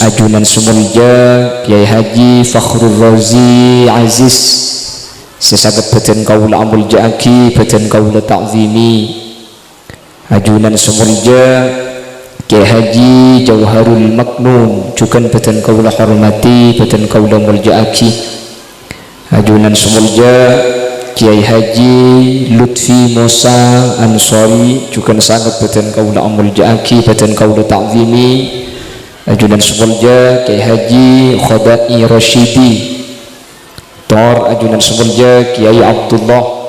ajunan sumulja Kiai Haji Fakhrul Razi Aziz sesagat beten kaula amul jaaki beten kaula ta'zimi ajunan sumulja Kiai Haji Jauharul Maknun cukan beten kaula hormati beten kaula muljaaki ajunan sumulja Kiai Haji Lutfi Musa Ansori cukan sangat beten kaula amul jaaki beten kaula ta'zimi ajunan sumulja Kiai Haji Khadai Rashidi Tor ajunan sumulja Kiai Abdullah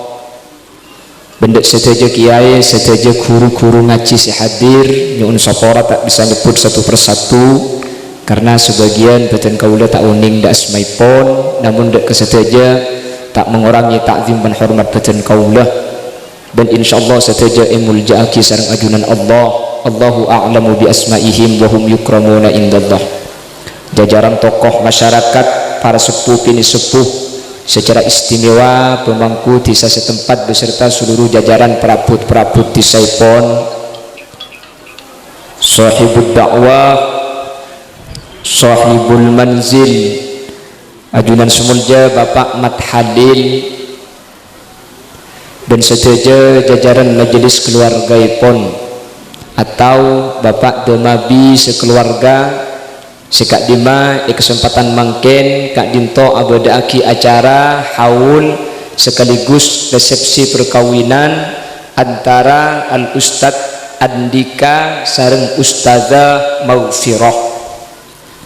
bendek seteja kiai seteja guru-guru ngaji si hadir nyun sapora tak bisa nyebut satu persatu karena sebagian beten kaula tak uning dak asmaipun namun dak keseteja tak mengurangi takzim dan hormat beten kaula dan insyaallah seteja imul jaaki sareng ajunan Allah Allahu a'lamu bi asma'ihim wa hum yukramuna indallah. Jajaran tokoh masyarakat para sepuh kini sepuh secara istimewa pemangku desa setempat beserta seluruh jajaran perabot-perabot di Saipon sahibud dakwah sahibul manzil ajunan sumulja Bapak Mat Halil dan seteja jajaran majelis keluarga ipon atau Bapak Demabi sekeluarga sekak dima kesempatan mangken Kak Dinto abadaaki acara haul sekaligus resepsi perkawinan antara Al Ustadz Andika sareng Ustazah Maufirah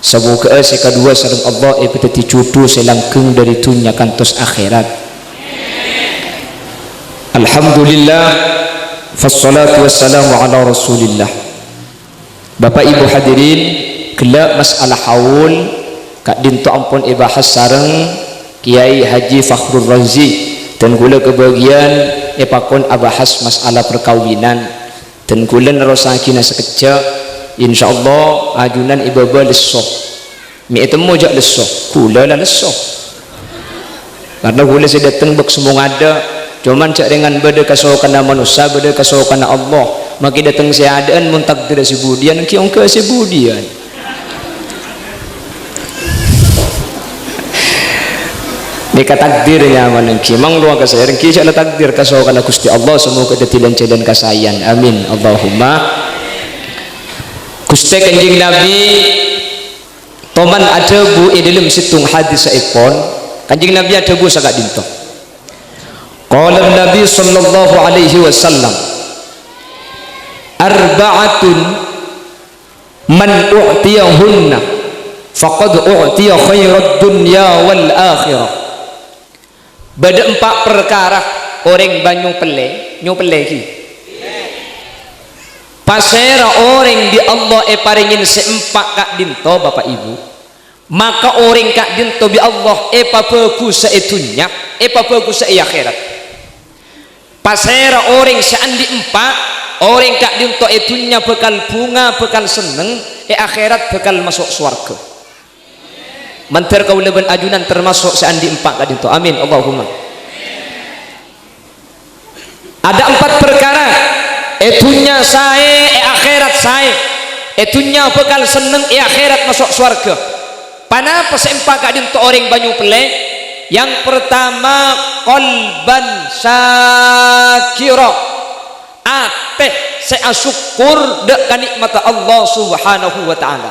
semoga sekadua sareng Allah epeteti cudu selangkeng dari dunia kantos akhirat. Alhamdulillah fassalatu wassalamu ala rasulillah. Bapak ibu hadirin kelak masalah haul Kak Dinto ampun ibahas sareng Kiai Haji Fakhrul Razi dan gula kebagian epakon abahas masalah perkawinan dan gula nerosakina sekejap insyaallah ajunan ibaba lesoh mi etemu jak lesoh gula lah lesoh karena gula saya datang bak semua ada cuman cak dengan beda kasaukan manusia beda kasaukan Allah maki datang saya adaan mun takdir si budian ki ongke si budian nika takdirnya manengki mang luang kasayang ki cak takdir kasaukan Gusti Allah semoga detilan cedan kasayan amin Allahumma. Gusti Kanjeng Nabi toman ada bu dalam situng hadis saipon Kanjeng Nabi ada bu sagak dinto qala Nabi sallallahu alaihi wasallam arba'atun man u'tiyahunna faqad u'tiya khairat dunya wal akhirah. Bada 4 perkara orang banyu pele ki pasera orang di Allah paringin seempat Kak Dinto Bapak Ibu maka orang Kak Dinto bi Allah bagus seitunya bagus se akhirat. Pasera orang seandi 4 orang Kak Dinto itunya bekal bunga bekal seneng akhirat bekal masuk surga. Mantar kau leban ajunan termasuk seandi 4 Kak Dinto amin Allahumma. Ada 4 perkara itunya saya akhirat saya itunya bekal seneng akhirat masuk surga. Panapa seempat Kak Dinto orang banyu pele. Yang pertama qalban syakira ateh saya syukur dek kanikmat Allah subhanahu wa ta'ala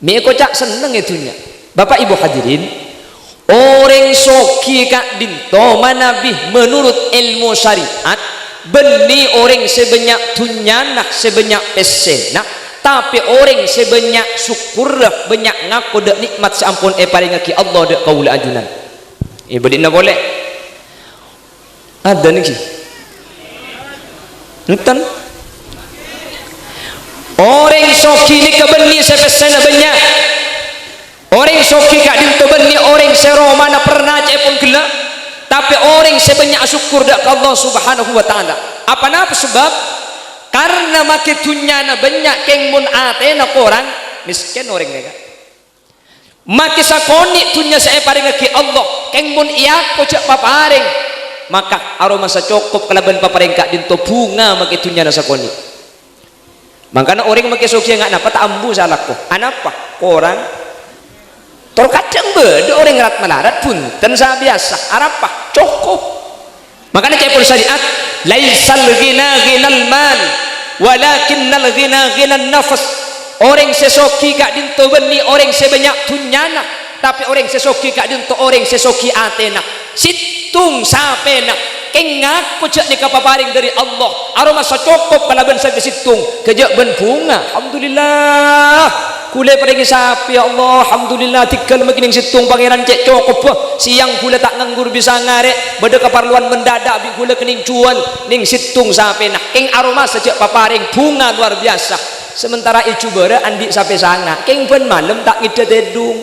mi kocak seneng itunya. Bapak ibu hadirin orang soki Kak Dinto manabih menurut ilmu syariat beni orang sebanyak tunyanah sebanyak pesenak tapi orang sebanyak syukur banyak ngaku dek nikmat seampun paling ngaki Allah dek kaula ajunan bedina boleh ada niki nonton orang soki ni kebeni sepesena banyak orang soki Kak Dinto beni orang seromana pernah cepun gila tapi orang sebanyak syukur dek Allah subhanahu wa ta'ala apa napa sebab karena makin tunyana banyak keng mun atena korang miskin orang mereka makin sakoni tunya saya paring ke Allah keng mun iak pojak paparing maka aroma sa cukup kalaban paparing Kak Dinto bunga makin tunyana sakoni makanya orang makin soki nggak napa tak ambu salahku anapa orang terkadang beda orang ngerat melarat pun dan saya biasa arapa cukup. Makanya kayak pun syariat laisal ghina ghinal mal walakinnal ghina ghinan nafas. Orang sesoki gak dinto beni orang sebanyak tunyana, tapi orang sesoki gak dinto orang sesoki atena situng sapena keng ngaku cek ni kapaparing dari Allah aroma cukup kalau ben sampai situng kejak ben bunga alhamdulillah kule paringi sapi ya Allah alhamdulillah tikal makin situng pangeran cek cukup siang kule tak nganggur bisa ngarek beda keperluan mendadak bi kule kening cuan ning situng sapena keng aroma sejak paparing bunga luar biasa. Sementara icu bara andi sampai sana keng ben malam tak ngide dedung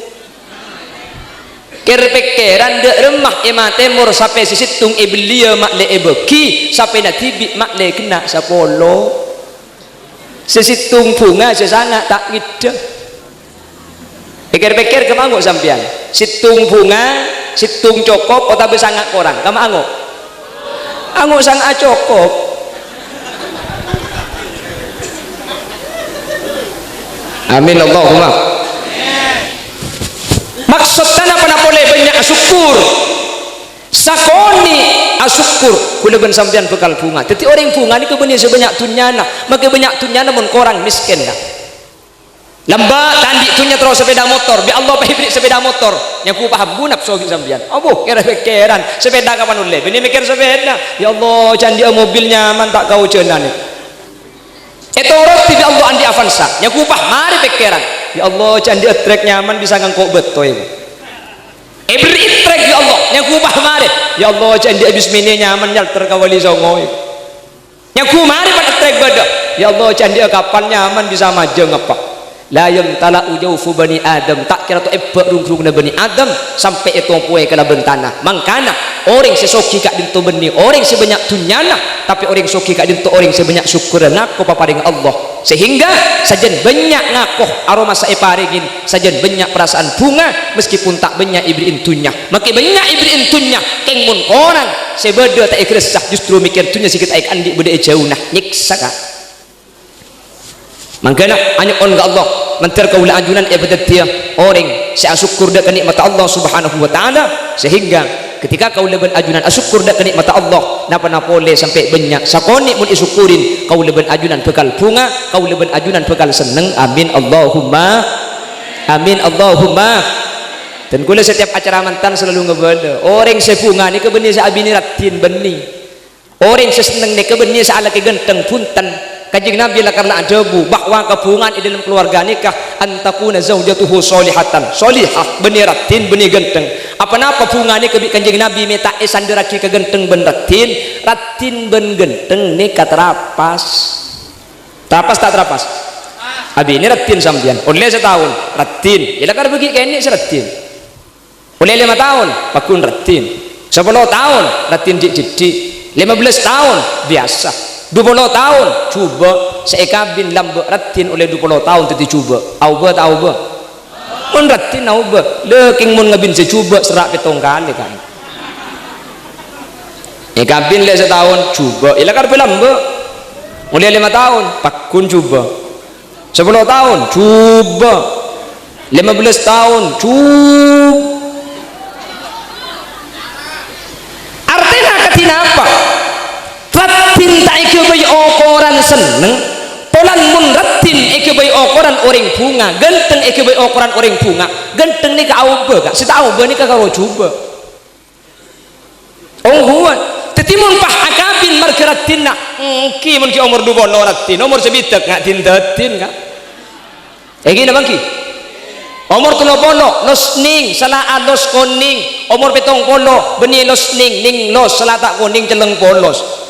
kerpekeran de remah emate mur sampai situng iblia mak le ebeki sampai natibik mak le kena sapolo sesitung bunga sesana tak ngide pikir-pikir kemanguk sampean situng bunga situng cokop otak besangak korang kemanguk anguk sang acokop. Amin Allahumma. Maksudnya apa boleh banyak syukur sakoni asyukur kula ben sampean bekal bunga jadi orang bunga ni kebenih sebanyak tunyana maka banyak tunyana mun korang miskin dah lambat tandi tunya terus sepeda motor bi Allah pahibrik sepeda motor yang ku paham gunap sogi sampean abuh kira-kiran sepeda kapan uleh bini mikir sepeda ya Allah candi mobil nyaman tak kau cenan itu roti bi Allah andi Avanza yang ku pah mari pikiran ya Allah candi trek nyaman bisa ngangkok betul beri trek ya Allah yang ku pah mari ya Allah candi abis mini nyaman nyal terkawali songo yang ku mari pada trek beda ya Allah candi kapal nyaman bisa majeng apa la yamtala ujaufu bani adam tak kira tu ebak rung-rung na bani adam sampai itu poe kala bentana mangkana orang sesoki kak dinto beni orang sebanyak tunyana tapi orang soki kak dinto orang sebanyak syukur ngaku paparing Allah sehingga sajen banyak ngakoh aroma saeparingin sajen banyak perasaan bunga meskipun tak banyak ibriin tunya maki banyak ibriin tunya keng mun orang sebeda tak ikhlas justru mikir tunya sikit aik andi beda jauh nah nyiksa kak makanya hanya on Allah mentir kaula ajunan ibadat dia orang saya syukur dak nikmat Allah subhanahu wa ta'ala sehingga ketika kaula ben ajunan asyukur dak nikmat Allah napa boleh sampai banyak sakoni mun isyukurin kaula ben ajunan bekal bunga kaula ben ajunan bekal seneng amin Allahumma amin Allahumma. Dan kula setiap acara mantan selalu ngebeda orang sebunga ni kebeni sa abini ratin beni orang seseneng ni kebeni sa ala ke genteng punten Kanjeng Nabi lah karena debu bahwa kebungan di dalam keluarga nikah antakuna zaujatuhu solihatan solihah benih ratin benih genteng apa bunga ni kebik Kanjeng Nabi minta sanderaki ke genteng ben ratin ben genteng nikah terapas tak terapas abi ini ratin sampean oleh setahun ratin ya kan bagi kene ratin oleh 5 tahun pakun ratin 10 tahun ratin dik 15 tahun biasa 20 tahun coba seekabin lambe ratin oleh 20 tahun tadi coba auba mun ratin auba leking mun ngabin secoba serak petong kali kan ekabin le setahun coba ilakar lambe mulai 5 tahun pakun coba 10 tahun coba 15 tahun coba artinya katina apa ratin tak ikebay okoran seneng polan mun ratin ikebay okoran orang bunga genteng ikebay okoran orang bunga genteng ni ka auba kak sita auba ni ka karo coba huwan tetimun pah akabin marga ratin nak ki mun ki umur 20 ratin umur sebitak ngak tindatin kak gini bang ki umur 30 los ning salah los koning umur 70 benih los ning los salah tak koning celeng polos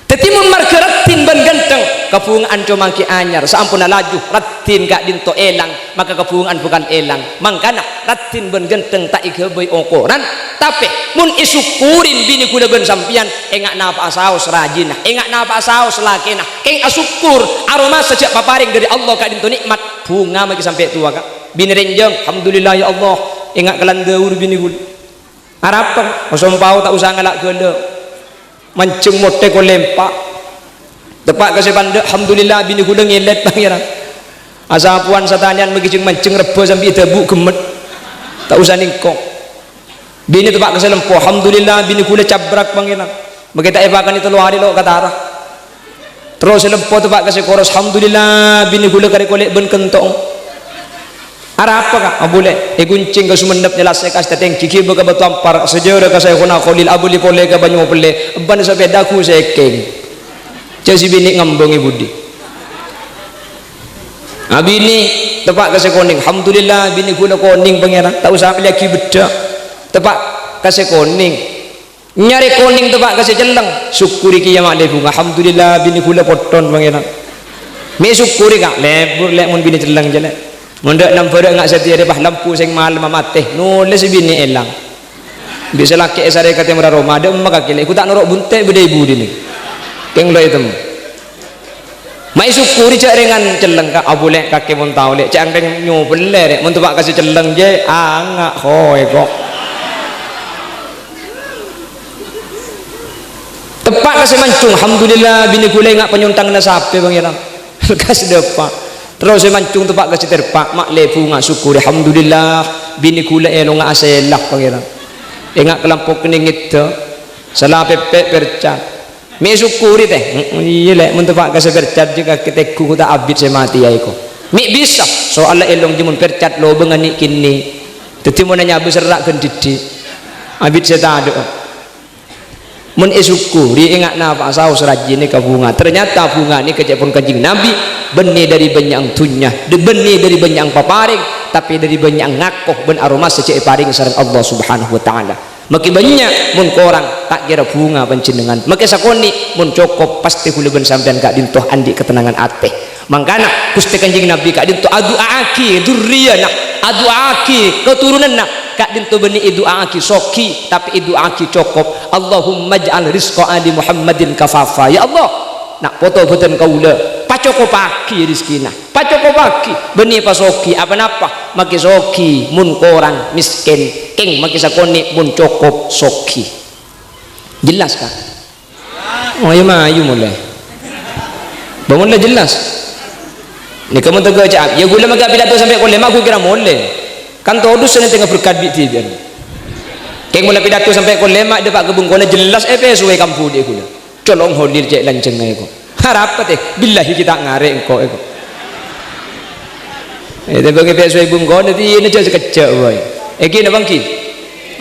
tetimun marga ratin ban ganteng kebungaan cuma ki anyar saampuna laju ratin gak dinto elang maka kebungaan bukan elang mangkana ratin ban ganteng tak ikebay okoran tapi mun isukurin bini kuda ben sampian engak napa saos rajinah engak napa saos lakenah keng asyukur aroma sejak paparing dari Allah kak dinto nikmat bunga maki sampai tua kak bini renjeng alhamdulillah ya Allah engak kelandaur bini kuda harapan osompau tak usah ngalak gede mancing mote ko lempak tepak kasih pandek alhamdulillah bini kula ngelet pangeran asa puan satanian megijing mancing rebo sampai debu gemet tak usah ningkok bini tepak kasih lempo alhamdulillah bini kula cabrak pangeran begitu evakan itu hari lo kata arah terus lempo tepak kasih koros alhamdulillah bini kula kari kolek ben kentong arah apa kak boleh guncing ke sumenep jelas saya kasih teteng kiki beka batu ampar sejarah kasih kona kolil abuli pole ke banyu pole ban sampai daku sekeng jadi bini ngambungi budi bini tepak kasih koning alhamdulillah bini kula koning pangeran tak usah lagi beda tepak kasih koning nyari koning tepak kasih jeleng syukuri kiamat lebu alhamdulillah bini kula poton pangeran me syukuri kak lebur lek mun bini jeleng jelek mundak nampak ngak setia deh lampu sing malam mati nulis bini elang bisa laki esare kata mera Roma ada emak kaki aku tak norok bunte beda ibu dini keng lo itu mai syukuri cak dengan celeng kak boleh kaki pun tahu lek cak angkeng nyobel lek mun tepak kasih celeng je angak hoy kok tepak kasih mancung alhamdulillah bini kula ngak penyuntang na sape pangeran kasih depak terus mancung tepak kasih terpak mak lebu ngak syukuri alhamdulillah bini kula elo ngak aselah pangeran ngak kelampau kening itu salah pepek percat me syukuri teh iya lek mun tepak kasih percat juga kita ku tak abid saya mati ya iko me bisa soal elong jemun percat lo bengani kini dadi mun nyabu serak gendidi abid saya tak ada mun syukuri ingat napa saus rajin ke bunga ternyata bunga ini kejepun kanjing nabi benih dari banyak tunya benih dari banyak paparing tapi dari banyak ngakoh ben aroma secek paring sareng Allah subhanahu wa ta'ala makin banyak mun korang tak kira bunga panjenengan makin sakoni mun cukup pasti kula ben sampean kak dintoh andi ketenangan ate mangkana Gusti kanjing nabi kak dintoh aduaki durriyana aduaki keturunanna kak dintoh beni iduaki soki tapi iduaki cukup Allahumma ja'al rizqa ali Muhammadin kafafa ya Allah nak foto boten kaula pacokopaki rizkina pacokopaki beni pasoki apa-apa maki soki mun korang miskin keng maki sakoni mun cokop soki jelas kan oh iya mayu mulai bangunlah jelas ni kamu tegak cak ya gula maga pidato sampai kau lema aku kira mulai kan todus sana tengah berkat biti biar keng mulai pidato sampai kau lema dia pak kebun kau jelas suwe kampu dia gula colong holir cek lanceng aku harap teh billahi kita ngarek engkau aku itu bagi suwe bung kau nanti ini jadi sekejap boy iki nak bangki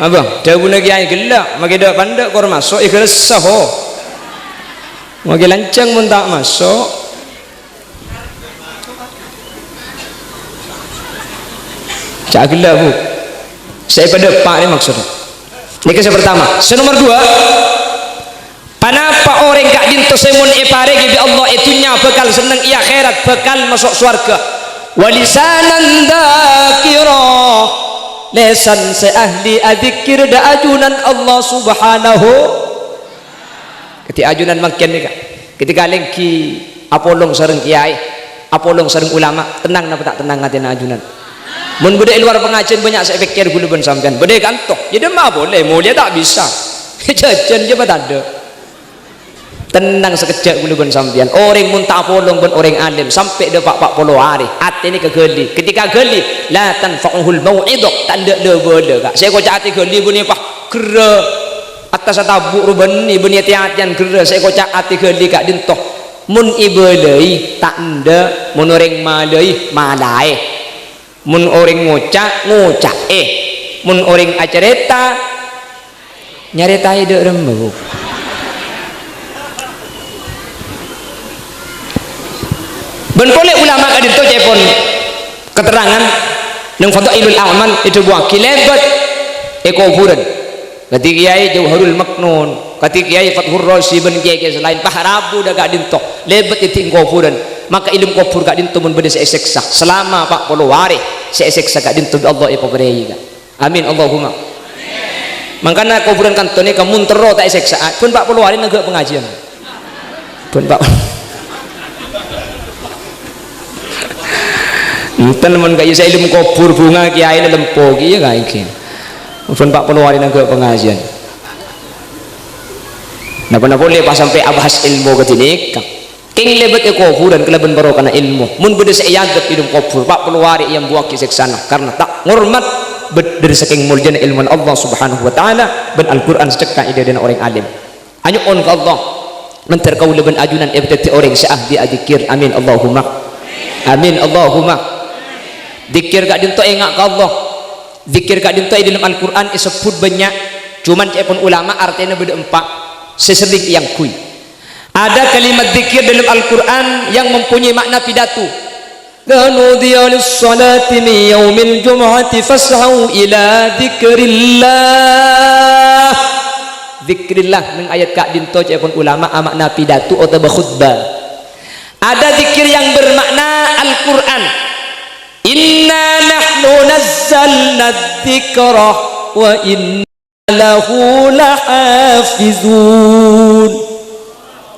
abang dah guna kiai gelak maki dak pandai kau masuk ikhlas saho maki lanceng pun tak masuk cak gelak bu saya pada pak ni maksudnya ini kisah pertama nomor dua kenapa orang kak dinto semun epare gibi Allah itunya bakal seneng ia akhirat bakal masuk surga walisanan dzakira lesan seahli adzikir da ajunan Allah subhanahu ketika ajunan makin ni kak ketika lengki apolong sareng kiai apolong sareng ulama tenang napa tak tenang ngatin ajunan mun budek luar pengajian banyak saya pikir gula ben sampean budek kantor jadi mah boleh mulia tak bisa jajan je tak ada tenang sekejap gula ben sampean orang mun tak polong ben orang alim sampai dia pak polo hari hati ni kegeli ketika geli la tanfa'uhul mau'idah tak ada boleh kak saya kocak hati geli bunyi apa kera atas tabuk ruben ni bunyi hati-hatian kera saya kocak hati geli kak dintoh mun ibelai tak ada mun orang malai malai mun orang ngocak mun orang acareta nyareta hidup rembuk ben boleh ulama kadin to jepon keterangan nang fadailul a'mal itu buah kilebat kuburan kati kiai Jauharul Maknun kati kiai Fathur Razi ben kiai selain paharabu dah kadin to lebat itu kuburan maka ilmu kubur kadin to mun bede seksa selama 40 hari seksa kadin to Allah ipabrei amin Allahumma mangkana kuburan kantone kamu tero tak seksa pun 40 hari nang pengajian pun Pak Intan mun kaya saya ilmu kubur bunga kiai lempo kiye kae iki. Pun 40 hari nang pengajian. Napa boleh pas sampai abahas ilmu ke sini. King lebet ekohu dan kelaban baro kana ilmu. Mun bede seyagat ilmu kufur, pak peluari yang buak kiseksana karena tak ngormat dari saking muljana ilmu Allah Subhanahu wa taala ben Al-Qur'an secekak ide dan orang alim. Anyu on ka Allah. Mentar kau leban ajunan ebtati orang seahdi adzikir. Amin Allahumma. Amin Allahumma. Zikir gak dinto engak ka Allah. Zikir gak dinto dalam Al-Qur'an disebut banyak. Cuman cepon ulama artinya beda empat. Sesedik yang kui. Ada kalimat zikir dalam Al-Quran yang mempunyai makna pidato. Nudiya lis-salati min yaumil jum'ati fas'au ila dzikrillah. Zikrillah nang ayat kak dinto cepon ulama makna pidato atau khutbah. Ada zikir yang bermakna Al-Quran. Inna nahnu nazzalna dzikra wa inna lahu lahafizun.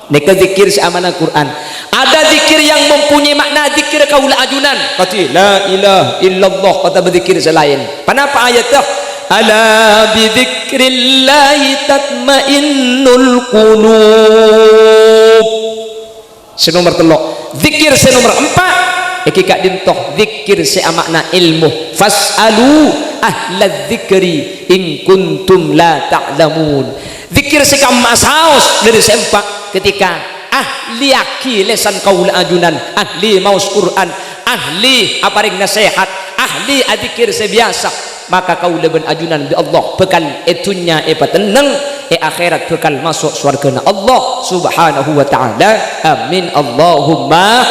Neka zikir si amanah Quran. Ada zikir yang mempunyai makna zikir kaula ajunan. Kata la ilaha illallah, kata berzikir selain. Kenapa ayatnya? Ala bi dzikrillahi tatmainnul qulub. Senomor telok. Zikir senomor 4. Iki kak dintoh zikir si makna ilmu. Fas'alu ahla dzikri in kuntum la ta'lamun. Zikir sekam masaus dari sempak ketika ahli aki lesan kaula ajunan, ahli maus Quran, ahli aparing nasihat, ahli adzikir sebiasa, maka kaula ben ajunan bi Allah bekal etunya pateneng akhirat bekal masuk surga Allah Subhanahu wa taala. Amin Allahumma.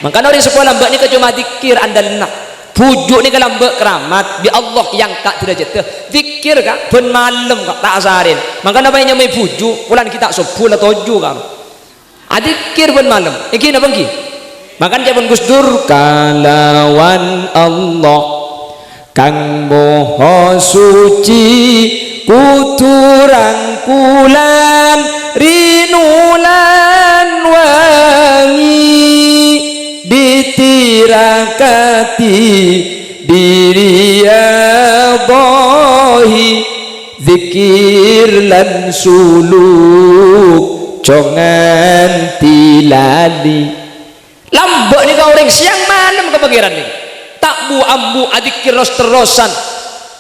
Maka orang sekolah mbak ni cuma zikir andalna. Pujuk ni kalau mbak keramat bi Allah yang tak tidak jatuh zikir kak ben malam kak tak asarin. Maka namanya mai pujuk bulan kita 10 atau 7 kak zikir ben malam iki napa iki makan jaban Gus Dur kalawan Allah kang moho suci kuturang kulan rinulan wangi ditirakati diriyadohi zikir lan suluk congan tilali lambok ni kau orang siang malam kepikiran ni tak bu ambu adzikir terus-terusan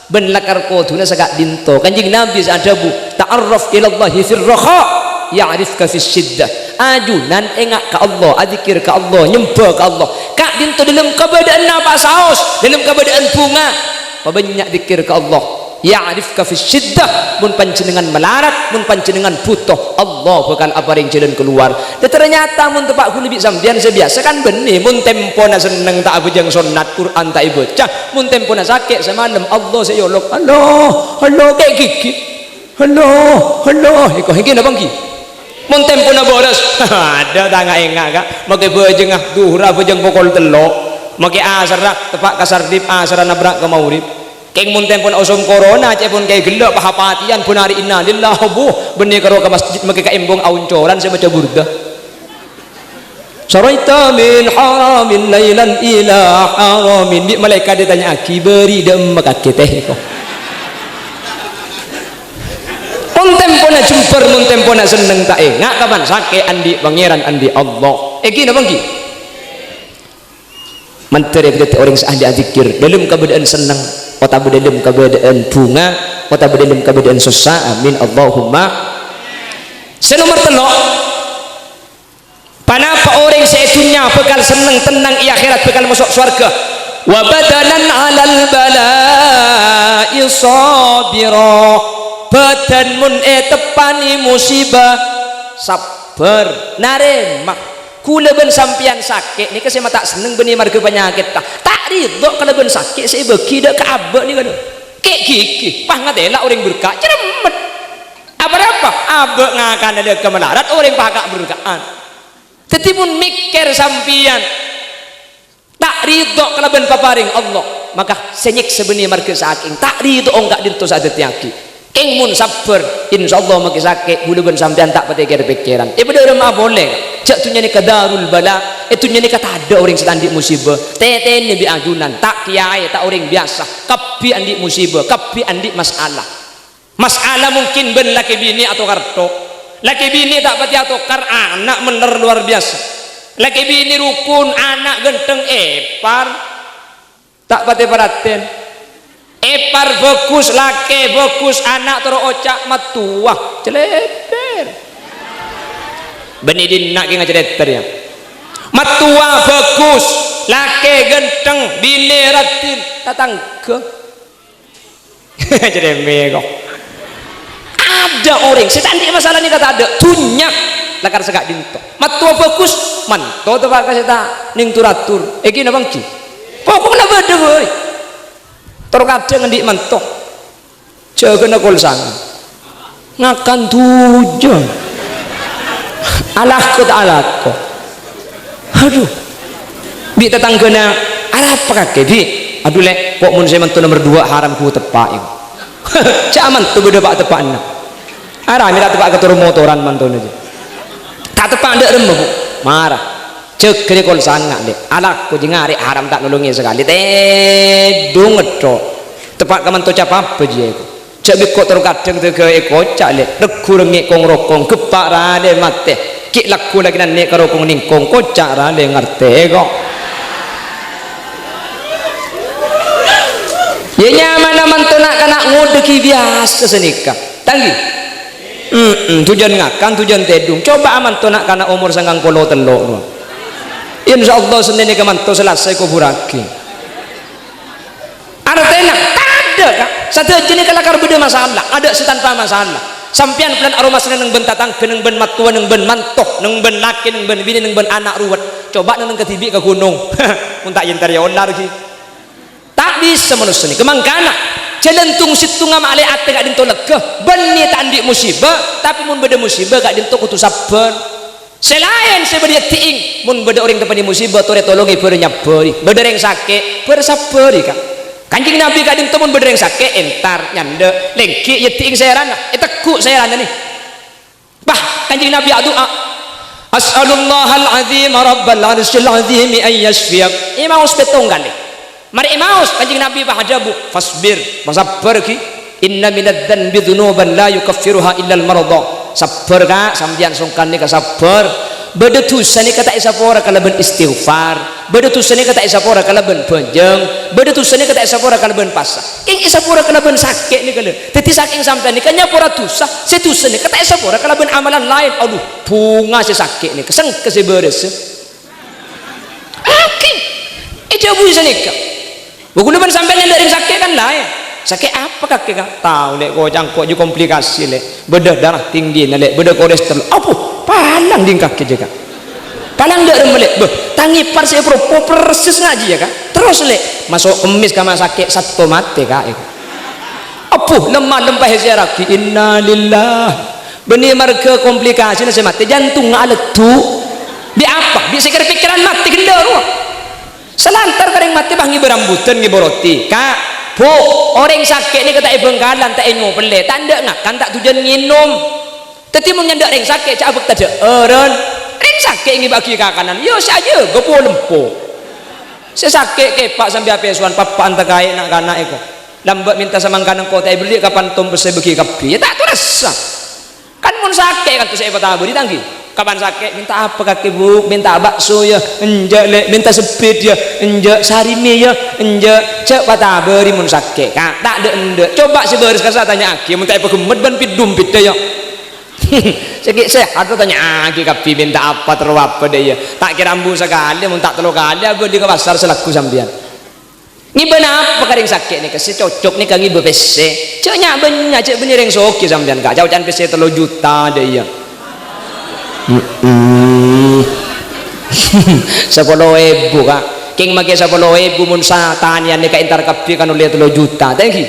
ben lakar koduna sagak dinto kanjing Nabi sadabu ta'arraf ilallahi fir raha ya'rifka fis syiddah. Ajunan engak ke Allah, adzikir ke Allah, nyembah ke Allah. Kak dinto dalam keadaan apa saus, dalam keadaan bunga. Banyak zikir ke Allah. Ya'rifka fis syiddah, mun panjenengan melarat, mun panjenengan butuh, Allah bakal aparing jalan keluar. Dan ternyata mun tepak kuli sampean sebiasa kan benih, mun tempona seneng tak bujang sunat Quran tak baca, mun tempona sakit semalam Allah sayolok. Halo kayak gigi. Halo, iko iki napa iki? Mun tempo na boros ada tangga engak kak make bejengah duhra bejeng pokol telok make asar tepak kasar dip asar nabrak ke maurib keng mun tempo na usum corona cepun kayak gelok pahapatian pun hari innalillah buh benih karo ke masjid make ka embong auncoran saya baca burda saraita min haramin lailan ila haramin bi malaikat ditanya aki beri dem makake teh ko muntempona jemper muntempona seneng tak engak kapan sake andi pangeran andi Allah iki napa iki menteri kita orang ahli zikir dalam keadaan seneng atau dalam keadaan bunga atau dalam keadaan susah. Amin Allahumma. Senomor telok panapa orang seitunya bakal seneng tenang i akhirat bakal masuk surga wa badanan alal bala'i sabira badan mun tepani musibah sabar narema kula ben sampian sakit ni saya tak seneng benih marga penyakit tak ridho kalau ben sakit saya bagi dak ke abak ni kan kek gigi pah ngatela orang berkah ceremet apa abak ngakan ada kemelarat orang pakak berkaan tetimun mikir sampian tak ridho kalau ben paparing Allah maka senyek sebenih marga saking tak ridho enggak dintos ada tiaki keng mun sabar insyaallah maki sakit bulu sampean tak petikir pikiran bener mah boleh cak tunya ni kadarul bala itu nya ni kata ada orang setandik musibah teten bi ajunan tak kiai tak orang biasa kapi andi musibah kapi andi masalah mungkin ben laki bini atau karto laki bini tak pati atokar anak bener luar biasa, laki bini rukun anak genteng epar tak pati perhatian, epar bagus laki bagus anak tero ocak matuah celeper benih dinak yang celeper ya matuah bagus laki genteng bini ratin datang ke jadi megok ada orang setandik masalah ini kata ada tunyak lakar segak dinto matua bagus manto tu pak kasih tak ning turatur iki na bangki pokoknya beda boy terkadang ngendik manto jaga nakol sana ngakan tujuan alakku tak alakku aduh bi tetanggana apa kakek bi aduh lek kok mun saya mantu nomor 2 haram ku tepak itu caman tu beda pak tepak anak arah minta tepak keturun motoran mantu aja tak tepak ndak remeh marah cek kene kol sangat dek alakku jengari haram tak nolongi sekali tedung ngedok tepak kaman to cap apa je aku cek bikok terkadang tu ke kocak lek regu rengik kong rokong gepak rade mate kik laku lagi nek karo kong ningkong kocak rade ngerti kok ya nyaman aman tu nak kena ngudeki biasa senikah tanggi tujuan ngakan tujuan tedung coba aman tu nak kena umur sanggang polo telok insyaallah senin ke mantu selesai kuburaki artinya tak ada kak satu jenis kelakar beda masalah ada setanpa masalah sampian pelan aroma seneng neng ben tatang neng ben matua neng ben mantok neng ben laki neng ben bini neng ben anak ruwet coba neng ketibi ke gunung muntak yentar ya onar lagi tak bisa manusia ni kemangkana celentung situ ngam ale ate gak dinto lega beni tak andik musibah tapi mun beda musibah gak dinto kutu sabar selain sebedia tiing mun beda orang tempat musibah tore tolongi bere nyabari beda yang sakit bersabari kak kanjing nabi gak dinto mun beda yang sakit entar nyande lengki ya tiing sayarana teku sayarana nih bah kanjing nabi doa as'alullahal azim rabbal arsyil azim an yashfiyak imam hospital kali mari imaus kanjing nabi bahajabu fasbir masabar ki inna minadz dzanbi dzunuban la yukaffiruha illa al marada sabar kak sampeyan sungkan ni ka sabar beda dosa ni kata isapora kalaban istighfar beda dosa ni kata isapora kalaban benjeng beda dosa ni kata isapora kalaban pasah ing isapora kalaban sakit ni kala teti saking sampeyan ni kanya pora dosa sedosa ni kata isapora kalaban amalan lain aduh bunga si sakit ni keseng keseberes oke ijabu sanika bukan depan sampai dari sakit kan lah ya sakit apa kakek kak tahu lek kau jangkau je komplikasi lek bedah darah tinggi lek bedah kolesterol apa palang di kaki je kak palang dak remelek beh tangi par saya persis ngaji ya kak terus lek masuk kemis kama sakit satu mati kak apa lemah lempah ziarah inna lillah benih marga komplikasi nasi mati jantung ngalet tu di apa di sekir pikiran mati gendar selantar kering mati bah ngiberambutan ngiboroti kak bu orang sakit ni kata bengkalan tak inyo pele tanda ngakan tak tujuan nginum tetapi menyendak ring sakit cak abek tak eren ring sakit ngi bagi kakanan yo saja gopo lempo sesakit ke pak sampai apa suan papa anta kaya nak kana eko lambat minta samangkan kau tak beli kapan tom besar bagi kapi ya tak tu rasa kan mun sakit kan tu saya patah beri tanggi kapan sakit minta apa kaki bu minta bakso ya enjak lek minta sepit ya enjak sarimi ya enjak cek patah beri mun sakit kak tak ada endek coba si beres kasa tanya aki minta apa gemet ban pidum pita ya sakit sehat tu tanya aki kapi minta apa terus apa deh ya tak kira ambu sekali mun tak telu kali aku di ke pasar selaku sambian ngiben apa kering sakit ni kasi cocok ni kangi bepc cek nyak benya cek bener yang soki sambian kak jauh can pc 3 juta deh ya 10.000 kak king make 10.000 mun satanian ni ka intar kapi kan oleh 3 juta thank you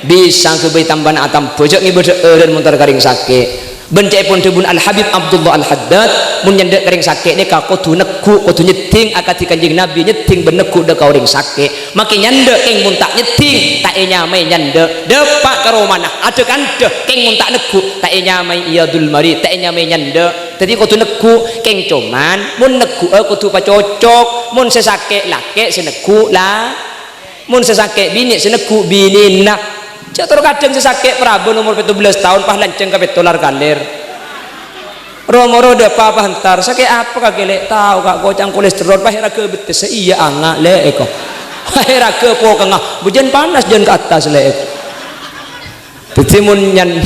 bisa ke bayi tambahan atam bojok ngi bojok eren muntar karing sakit bencai pun tebun Al Habib Abdullah Al Haddad mun nyendek karing sakit ni ka kudu neku kudu nyeting akati kanjeng Nabi nyeting beneku de ka ring sakit makin nyendek king mun tak nyeting tak nyamai nyendek depak karo manah ada kan deh king mun tak neku tak nyamai iyadul mari tak nyamai nyendek tadi kudu neku king cuman mun neku kudu pa cocok mun sesakit laki seneku lah mun sesakit bini seneku bini nak cak terkadang sesakit Prabu umur 17 tahun pas lanceng ke petolar kalir romoro de papa hantar sakit apa kagak lek tahu kak gocang kolesterol pahera ke betes iya angak lek eko pahera ke po kang bujan panas jan ke atas lek teti mun nyan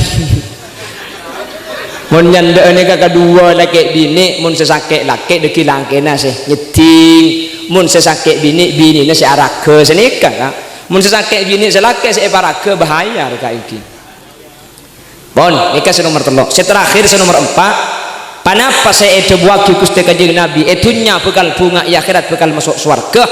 mun nyan de ne kakak dua laki bini mun sesake laki deki langkena sih nyeting mun sesake bini ne si arake senika kak mun sesake bini selake si parake bahaya kak iki bon nikah nomor 3 seterakhir nomor 4 panapa saya itu buaki Gusti Kanjeng Nabi itunya bekal bunga ya akhirat bekal masuk surga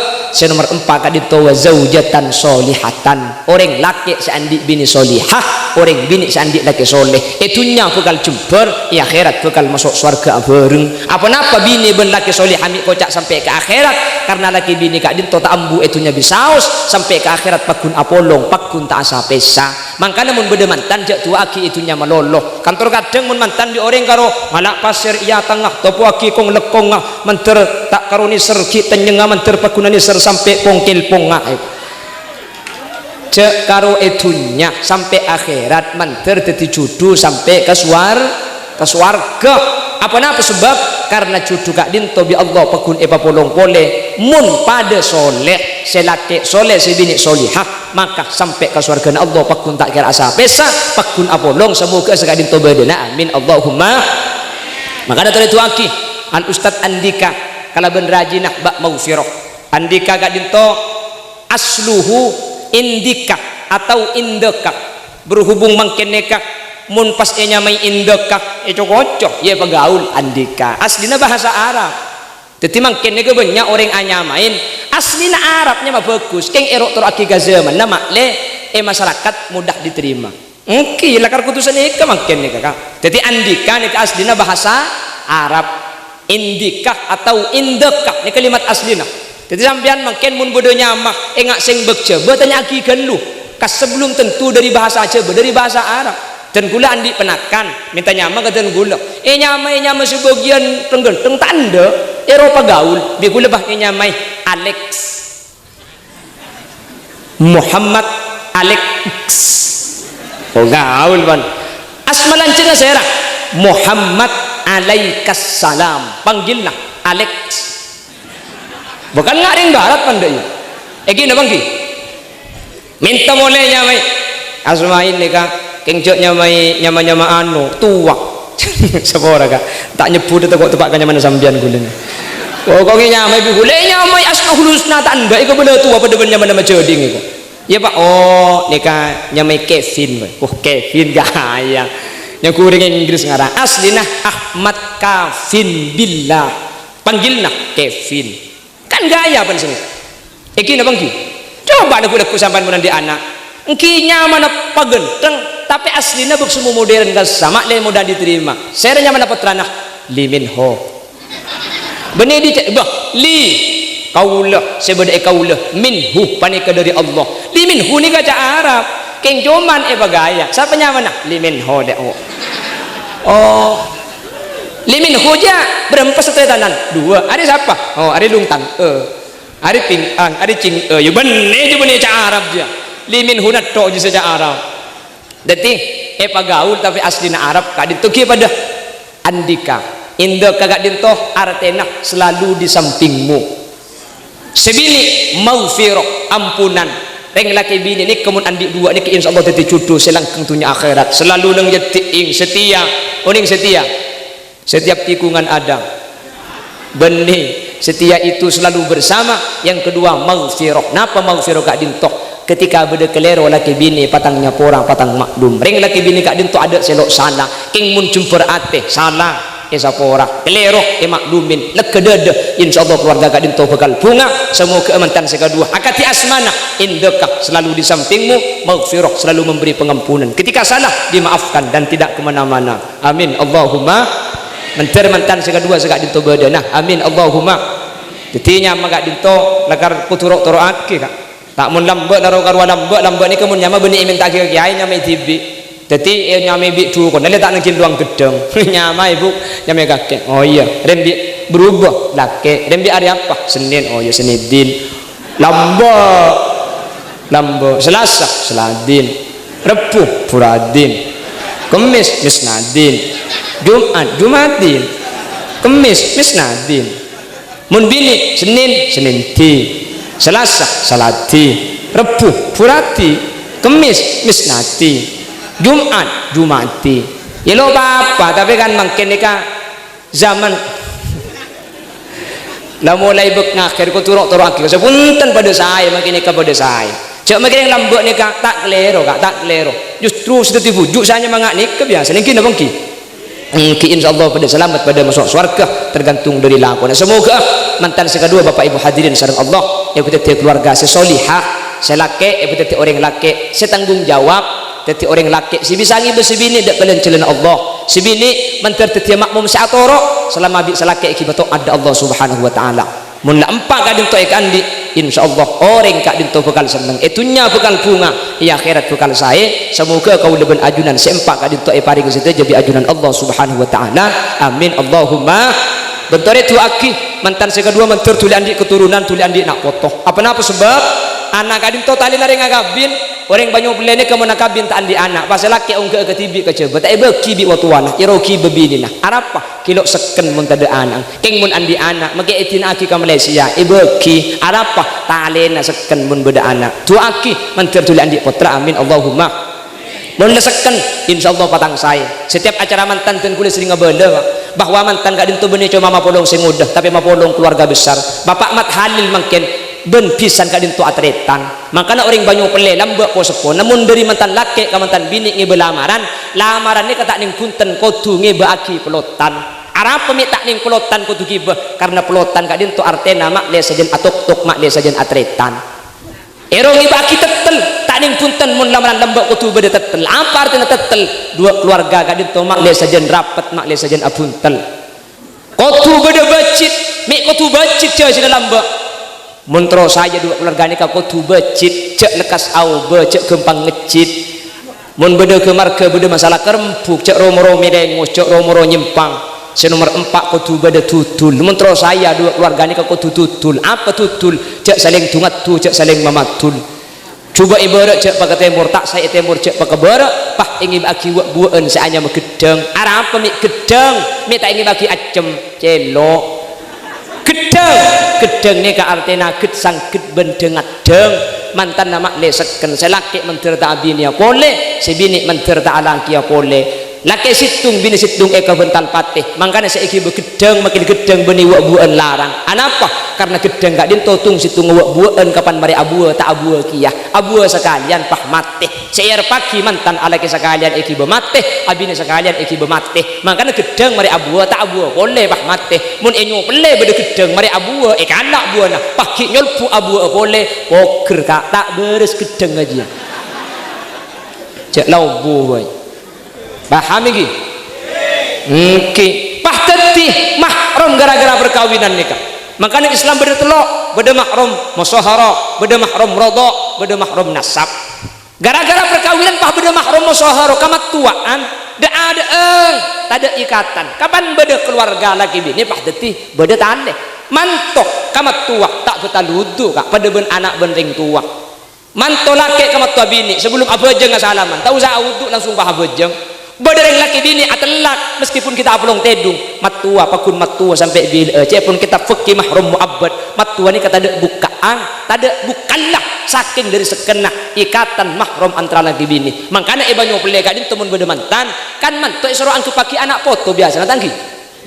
nomor 4 kadito wa zaujatan solihatan orang laki seandi bini solihah orang bini seandi laki soleh itunya bekal jember ya akhirat bekal masuk surga bareng apa bini ben laki soleh amik kocak sampai ke akhirat karena laki bini kak dinto tak ambu itunya bisaus sampai ke akhirat pakun apolong pakun tak asa pesa makanya mun beda mantan jak tua aki itunya maloloh kantor kadang mun mantan di orang karo malak pasir iya tengah topo aki kong lekong menter tak karuni serki tenyengah menter pakunani ser sampai pongkil pongah cek karo itunya sampai akhirat menter dadi judu sampai ke swarga apa sebab karena judu kak dinto bi Allah pakun epa polong pole mun pada soleh selake soleh sebini solihah maka sampai ke surga Allah pakun tak kira asa pesa pakun apolong semoga sekak dinto bedena amin Allahumma maka ada itu aki an Ustad Andika kalau ben rajinah bak maufirah Andika gak dinto asluhu indika atau indeka berhubung mangkeneka mun pas nyamai indeka itu kocok ya pegaul Andika aslina bahasa Arab jadi mangkeneka banyak orang anyamain aslina Arabnya mah bagus keng erok toro aki gazaman nama le masyarakat mudah diterima oke lakar kutusan ika mangkeneka kak jadi Andika ini aslina bahasa Arab indika atau indeka ini kalimat aslina jadi sampean mungkin mun bodoh nyamah engak sing bekce bertanya aki gelu kas sebelum tentu dari bahasa aja dari bahasa Arab dan gula andi penakan minta nyamah ke dan gula nyamah sebagian tenggenteng tanda Eropa gaul bi gula bah nyamah Alex Muhammad Alex oh gaul ban asmalan cenah serah Muhammad alaikas salam panggillah Alex bukan ngaring barat pandai gini bang minta boleh nyamai asmain nih kak kengcok nyama anu tua sepora kak tak nyebut itu kok tepak nyaman sambian gulen pokoknya nyamai bi gule nyamai asmaul husna tanda itu bener tua pada nyaman nama joding itu ya pak oh nih kak nyamai Kevin Kevin gaya yang kuring Inggris ngarang aslinah Ahmad Kevin Billah panggilna Kevin kan gaya apa sini iki na bangki coba ada kuda sampai mun di anak engki nyaman apa genteng tapi aslinya buk semua modern kan sama le mudah diterima saya nyaman apa terana limin ho benih di bah li kaulah sebeda kaulah minhu panika dari Allah limin hu ni kaca Arab keng joman gaya siapa nyaman limin ho de oh limin huja berapa setretanan 2 ada siapa oh ada lungtan ada pingang ada cing ya bener cak Arab dia limin hunat to je saja Arab jadi gaul tapi aslina Arab kak dituki pada Andika indah kagak dintoh artena selalu di sampingmu sebini maufirah ampunan reng laki bini ini kemun andi 2 ini insyaallah tadi cudu selangkang tunya akhirat selalu nang jeti setia oning setia setiap tikungan ada benih setia itu selalu bersama yang kedua maghfirah napa maghfirah kak dintok ketika beda kelero laki bini patangnya porang patang maklum ring laki bini kak dintok ada selok salah king mun jumper ate salah sapora kelero maklumin lekedede insyaallah keluarga kak dintok bakal bunga semua keamantan sekadua akati asmana indeka selalu di sampingmu maghfirah selalu memberi pengampunan ketika salah dimaafkan dan tidak kemana-mana amin Allahumma menter mantan sekadua sekak dinto badana amin Allahumma detinya magak dinto lakar kuturok toro aki kak tak mun lambe laro karwa lambe ni kemun nyama benih minta kiai nyama tibi deti nyama bi tu kon nale tak nang cinduang gedeng nyama ibu nyama kakek oh iya rembi berubah lake rembi hari apa Senin oh iya Senidin lambe Selasa Seladin Repu Puradin Kemis misnadin, Jumat Jumatin, Kemis misnadin, mun bini Senin ti, Selasa salati, Rebu furati, Kemis misnati, Jumat Jumati. Ya lo apa tapi kan makin nikah zaman lah mulai ngakhir ko turok akhir sepunten pada saya makin nikah pada saya. Cak makin lambek nikah tak kelero kak tak kelero. Justru sudah dibujuk saya mangak nikah biasa niki napa ki? Insyaallah pada selamat pada masuk surga tergantung dari lakukan. Semoga mantan sekadua Bapak Ibu hadirin sareng Allah yang kita keluarga sesolihah, selake yang kita orang laki setanggung jawab, jadi orang laki si bisa ngibe si bini dak kalian celana Allah. Si bini mantar tetia makmum seatoro selama bi selake akibat ada Allah Subhanahu wa taala. Mun la empak kadin to ikan di insyaallah orang kak dinto bakal seneng itunya bakal bunga ya akhirat bakal saya. Semoga kau leben ajunan sempak kadin to paring situ jadi ajunan Allah Subhanahu wa taala. Amin Allahumma. Bentar itu aki mantan sekadua mantar tuli andi keturunan tuli andi nak potoh. Apa napa sebab anak kadin to tali nari ngagabin orang banyak belene kamu nak kabin tak andi anak pasal laki ongke ke tibi ke coba tak beki bi watu anak iroki bebini nah arapa kilo seken mun tada anak keng mun andi anak mage etin aki ka Malaysia ibeki arapa talena seken mun beda anak tu aki mantir tuli andi putra amin Allahumma mun seken insyaallah patang saya setiap acara mantan ten kulis sering ngebele bahwa mantan gak dintu benih cuma mapolong sing udah tapi mapolong keluarga besar bapak mat halil mungkin ben pisan kak dintu atretan makanya orang banyak pele lambak po sepo namun dari mantan laki ke mantan bini ngebe lamaran ini kata ning punten kodu ngebe aki pelotan arapa mi tak ning pelotan kodu gibe karena pelotan kak dintu artena mak le sajen atok mak le sajen atretan ero ngebe aki tetel tak ning punten mun lamaran lambak kodu bede tetel apa artinya tetel dua keluarga kak dintu mak le sajen rapet mak le sajen abuntel kodu bede bacit mi kodu bacit je lambak Montro saya dua keluarga ni kau tu becit cek lekas au becek gempang ngecit mun beda ke marga beda masalah kerempuk cek romoro medengus cek romoro nyimpang senomor 4 kau tu beda tutul montro saya dua keluarga ni kau tu tutul apa tutul cek saling tungat tu cek saling mamatul coba ibarat cek pakai temur tak saya temur cek pakai barak pah ingin bagi buan saya hanya megedeng arah apa mi gedeng mi tak ingin bagi acem celok gedeng ni ka artena ged sangget bendengat deng mantan nama leseken selaki mentir tak bini ya boleh si bini mentir tak alaki ya boleh laki situng bini situng eka bental patih makanya seiki begedeng makin gedeng beni wak buan larang anapa karena gedeng gak dintotung situng wak buan kapan mari abu tak abu kiyah abu sekalian pah matih seir pagi mantan alaki sekalian iki bematih abini sekalian iki bematih makanya gedeng mari abu tak abu boleh pah matih mun enyo pele beda gedeng mari abu anak buana pagi nyolpu abu boleh poker kak tak beres gedeng aja cek lau boy paham iki? Pah tetih mahram gara-gara perkawinan nikah makanya Islam beda telok beda mahram musahara beda mahram rodok beda mahram nasab gara-gara perkawinan pah beda mahram musahara kamat tuaan dak ada tak ada ikatan kapan beda keluarga laki bini pah tetih beda tane mantok kamat tua tak betal wudu kak pada ben anak ben ring tua mantok laki kamat tua bini sebelum abajeng salaman tak usah wudu langsung pah abajeng Badareng laki bini atelak meskipun kita apelong tedung matua pakun matua sampai bil pun kita fikih mahrum muabbad matua ni kata ada bukaan tada bukanlah saking dari sekena ikatan mahrum antara laki bini makanya banyak pelai kadin temun beda mantan kan mantu suruh angku paki anak foto biasa natangki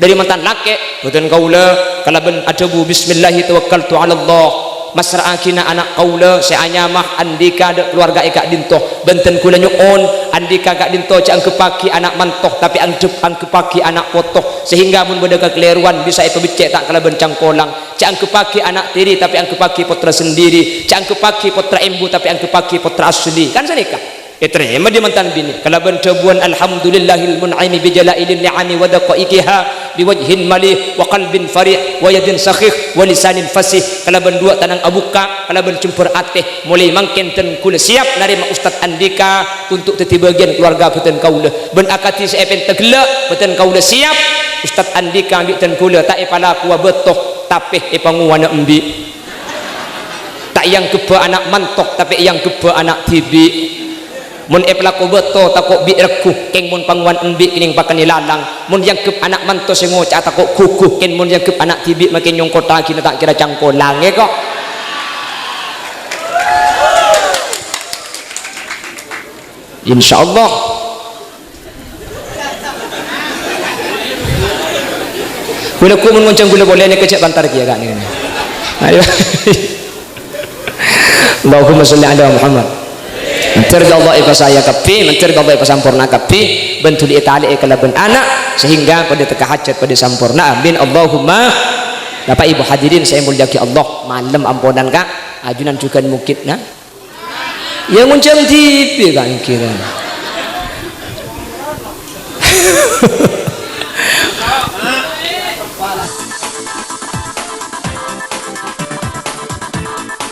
dari mantan laki boten kaula kalaben adabu bismillahi tawakkaltu ala Allah masra akina anak kaula seanya mah andika ada keluarga ikak dintoh benten kula nyuon andika kak dintoh cak angke paki anak mantoh tapi angke paki anak potoh sehingga mun beda kekeliruan bisa itu becek tak kala bencang kolang cak angke paki anak tiri tapi angke paki putra sendiri cak angke paki putra embu tapi angke paki putra asli kan senikah terima dia mantan bini kala bencabuan alhamdulillahil mun'imi bijalailin ni'ami wa daqaiqiha biwajhin malih wa qalbin farih wa yadin sakhih wa lisanin fasih kala bendua tanang abuka kala bencumpur ateh mulai mangken ten kula siap narima Ustaz Andika untuk teti bagian keluarga beten kaula ben akati sepen tegelak beten kaula siap Ustaz Andika ambil ten kula tak epala kuwa betoh tapeh epanguwana embi tak yang keba anak mantok tapi yang keba anak tibi mun pelaku beto takut bi rekuh keng mun pangwan embi kining pakan lalang mun yang kep anak mantu sing ngocak takut kukuh ken mun yang kep anak tibik makin nyong kota kina tak kira cangkolang kok insyaallah gula ku mun ngoncang gula boleh ni kecek bantar kia kak ni ayo Allahumma sholli ala Muhammad mentir Allah ipa saya kapi mentir Allah ipa sampurna kapi bentul itali ikalaban anak sehingga pada teka hajat pada sampurna amin Allahumma. Bapak ibu hadirin saya muliakan Allah malam ampunan kak ajunan juga mungkin nah yang ngoncang TV kak kira